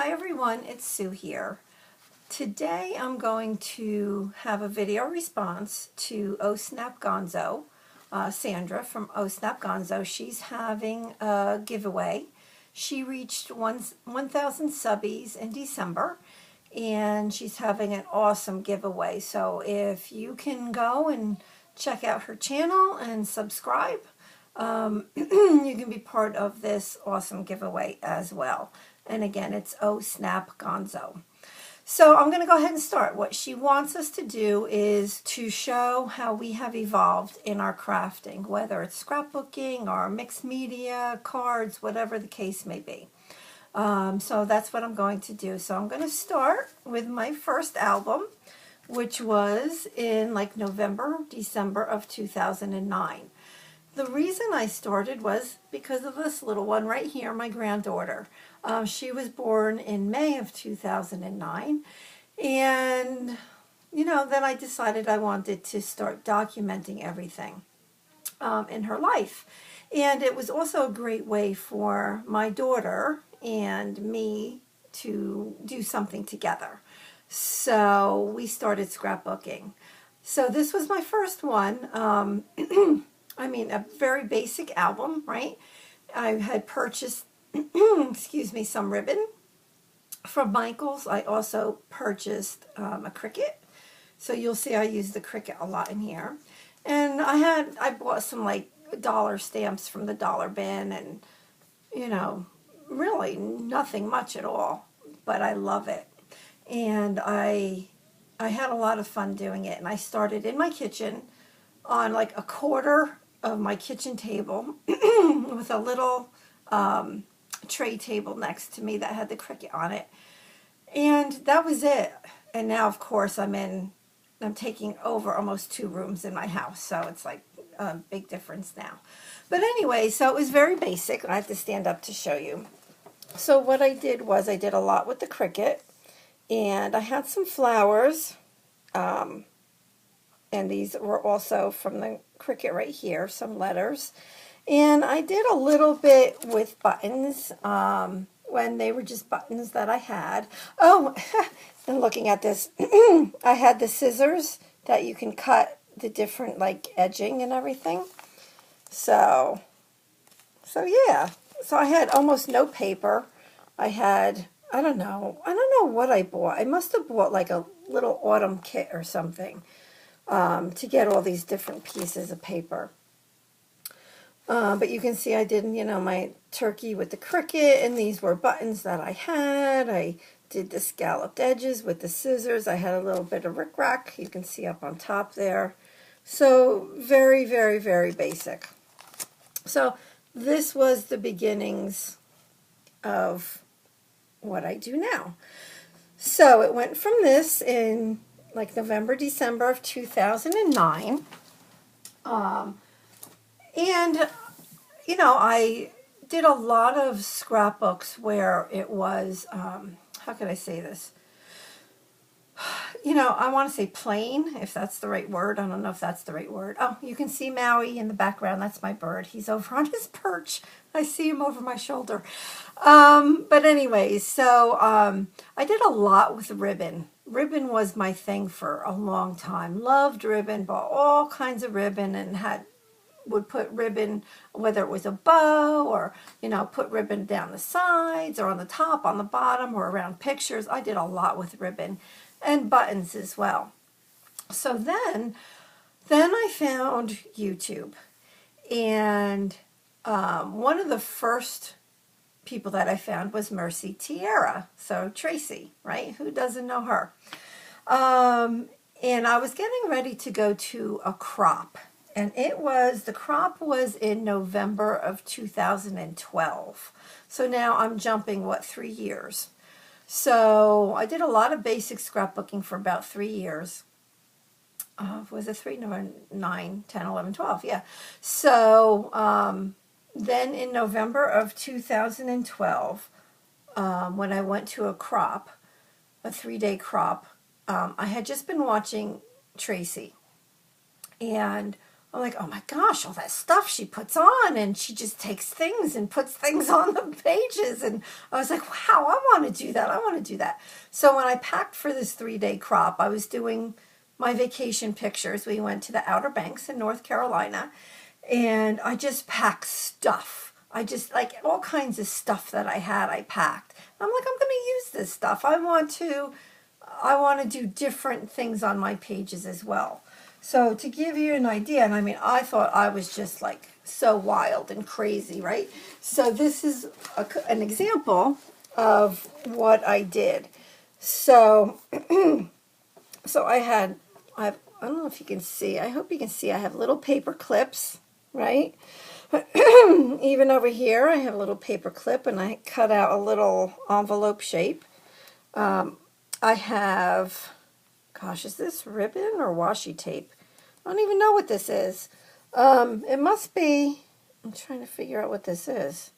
Hi everyone, it's Sue here. Today I'm going to have a video response to OhSnapGonzo, Sandra from OhSnapGonzo. She's having a giveaway. She reached 1,000 subbies in December, and she's having an awesome giveaway. So if you can go and check out her channel and subscribe, you can be part of this awesome giveaway as well. And again, it's OhSnapGonzo. So I'm going to go ahead and start. What she wants us to do is to show how we have evolved in our crafting, whether it's scrapbooking or mixed media, cards, whatever the case may be. So that's what I'm going to do. So I'm going to start with my first album, which was in like November, December of 2009. The reason I started was because of this little one right here, my granddaughter. She was born in May of 2009, and then I decided I wanted to start documenting everything in her life. And it was also a great way for my daughter and me to do something together. So we started scrapbooking. So this was my first one. I mean, a very basic album, right? I had purchased, excuse me, some ribbon from Michael's. I also purchased a Cricut. So you'll see I use the Cricut a lot in here. And I bought some like dollar stamps from the dollar bin, and really nothing much at all, but I love it. And I had a lot of fun doing it. And I started in my kitchen on like a quarter of my kitchen table with a little tray table next to me that had the Cricut on it, and that was it. And now, of course, I'm taking over almost 2 rooms in my house, so it's like a big difference now. But anyway, so it was very basic. I have to stand up to show you. So what I did was I did a lot with the Cricut, and I had some flowers, and these were also from the Cricut right here, some letters. And I did a little bit with buttons when they were just buttons that I had. Oh, and looking at this, I had the scissors that you can cut the different like edging and everything. So yeah. So I had almost no paper. I had, I don't know what I bought. I must have bought like a little autumn kit or something. To get all these different pieces of paper. But you can see I did, my turkey with the Cricut, and these were buttons that I had. I did the scalloped edges with the scissors. I had a little bit of rickrack, you can see up on top there. So very, very, very basic. So this was the beginnings of what I do now. So it went from this in like November, December of 2009. And, I did a lot of scrapbooks where it was, how can I say this? I want to say plain, if that's the right word. I don't know if that's the right word. Oh, you can see Maui in the background. That's my bird. He's over on his perch. I see him over my shoulder. But anyways, so I did a lot with ribbon. Ribbon was my thing for a long time. Loved ribbon, bought all kinds of ribbon, and would put ribbon, whether it was a bow or, put ribbon down the sides or on the top, on the bottom, or around pictures. I did a lot with ribbon and buttons as well. So then I found YouTube, and one of the first people that I found was Mercy Tierra. So Tracy, right? Who doesn't know her? And I was getting ready to go to a crop, and the crop was in November of 2012. So now I'm jumping, 3 years. So I did a lot of basic scrapbooking for about 3 years. Was it 3? No, 9, 10, 11, 12, yeah. So then in November of 2012, when I went to a crop, a 3-day crop, I had just been watching Tracy, and I'm like, oh my gosh, all that stuff she puts on, and she just takes things and puts things on the pages. And I was like, wow, I want to do that. I want to do that. So when I packed for this 3-day crop, I was doing my vacation pictures. We went to the Outer Banks in North Carolina, and I just packed stuff. I just, like, all kinds of stuff that I had, I packed. I'm like, I'm going to use this stuff. I want to do different things on my pages as well. So to give you an idea, and I mean, I thought I was just like so wild and crazy, right? So this is an example of what I did. So, I don't know if you can see, I hope you can see, I have little paper clips, right? Even over here, I have a little paper clip, and I cut out a little envelope shape. I have, gosh, is this ribbon or washi tape? I don't even know what this is. It must be, I'm trying to figure out what this is.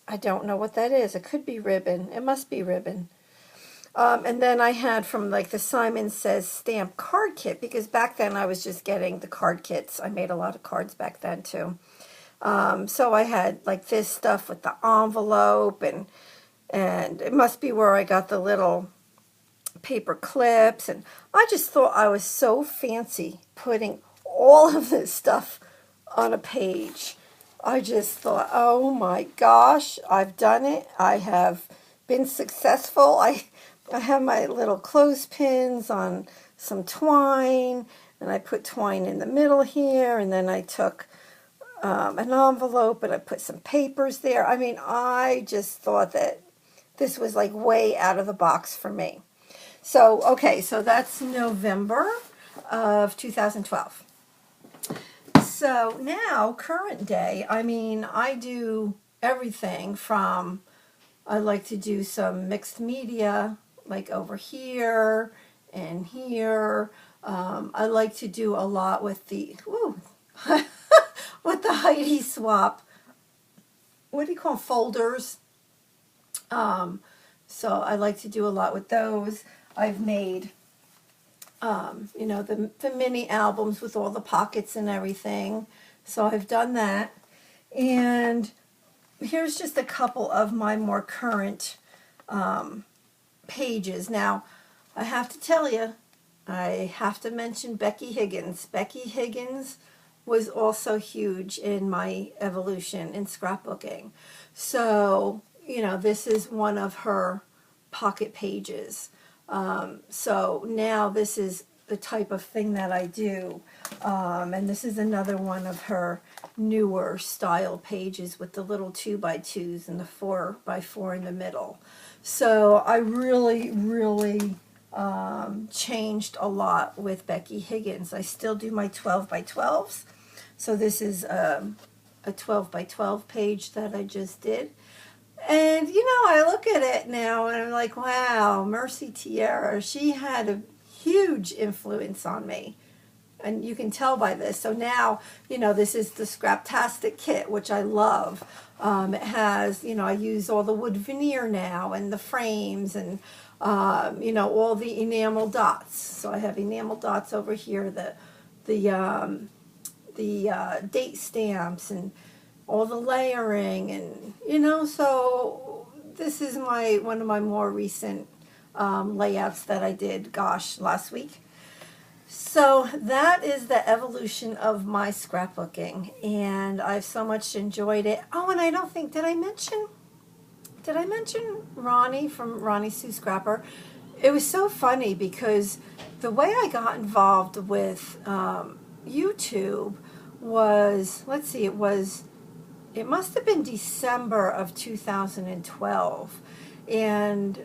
I don't know what that is. It could be ribbon. It must be ribbon. And then I had from like the Simon Says stamp card kit, because back then I was just getting the card kits. I made a lot of cards back then too. So I had like this stuff with the envelope, and it must be where I got the little paper clips, and I just thought I was so fancy putting all of this stuff on a page. I just thought, oh my gosh, I've done it. I have been successful. I have my little clothespins on some twine, and I put twine in the middle here, and then I took an envelope and I put some papers there. I mean, I just thought that this was like way out of the box for me. So, okay, so that's November of 2012. So now, current day, I mean, I do everything from, I like to do some mixed media, like over here and here. I like to do a lot with the, with the Heidi Swap, what do you call them, folders? So I like to do a lot with those. I've made, you know, the mini albums with all the pockets and everything. So I've done that. And here's just a couple of my more current pages. Now, I have to tell you, I have to mention Becky Higgins. Becky Higgins was also huge in my evolution in scrapbooking. So, you know, this is one of her pocket pages. So now this is the type of thing that I do. And this is another one of her newer style pages with the little 2x2s and the 4x4 in the middle. So I really, really changed a lot with Becky Higgins. I still do my 12x12s. So this is a 12x12 page that I just did. And, you know, I look at it now and I'm like, wow, Mercy Tierra, she had a huge influence on me. And you can tell by this. So now, you know, this is the Scraptastic kit, which I love. It has, you know, I use all the wood veneer now and the frames and, you know, all the enamel dots. So I have enamel dots over here, the date stamps and all the layering, and you know, so this is one of my more recent layouts that I did, gosh, last week. So that is the evolution of my scrapbooking, and I've so much enjoyed it. Oh, and I don't think, did I mention Ronnie from Ronnie Sue Scrapper? It was so funny because the way I got involved with YouTube was, let's see, it must have been December of 2012. And,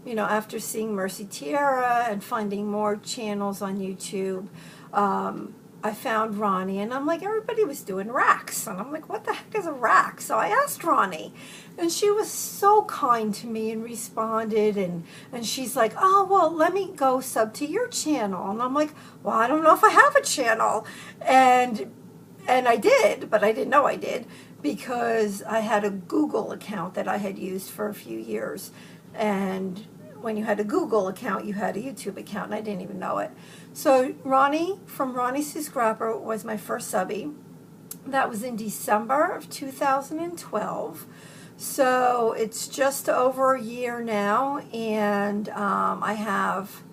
you know, after seeing Mercy Tierra and finding more channels on YouTube, I found Ronnie, and I'm like, everybody was doing racks. And I'm like, what the heck is a rack? So I asked Ronnie, and she was so kind to me and responded. And she's like, oh, well, let me go sub to your channel. And I'm like, well, I don't know if I have a channel. And I did, but I didn't know I did, because I had a Google account that I had used for a few years. And when you had a Google account, you had a YouTube account, and I didn't even know it. So Ronnie, from Ronnie Sue Scrapper, was my first Subbie. That was in December of 2012. So it's just over a year now, and I have,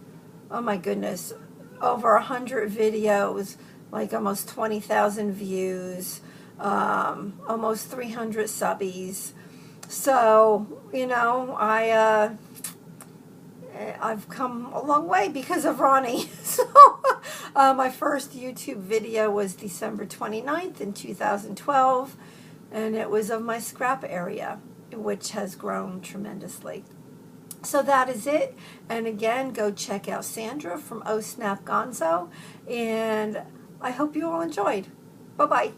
oh my goodness, over 100 videos, like almost 20,000 views, almost 300 subbies. So, you know, I've come a long way because of Ronnie. So, my first YouTube video was December 29th in 2012, and it was of my scrap area, which has grown tremendously. So that is it. And again, go check out Sandra from OhSnapGonzo, and I hope you all enjoyed. Bye-bye.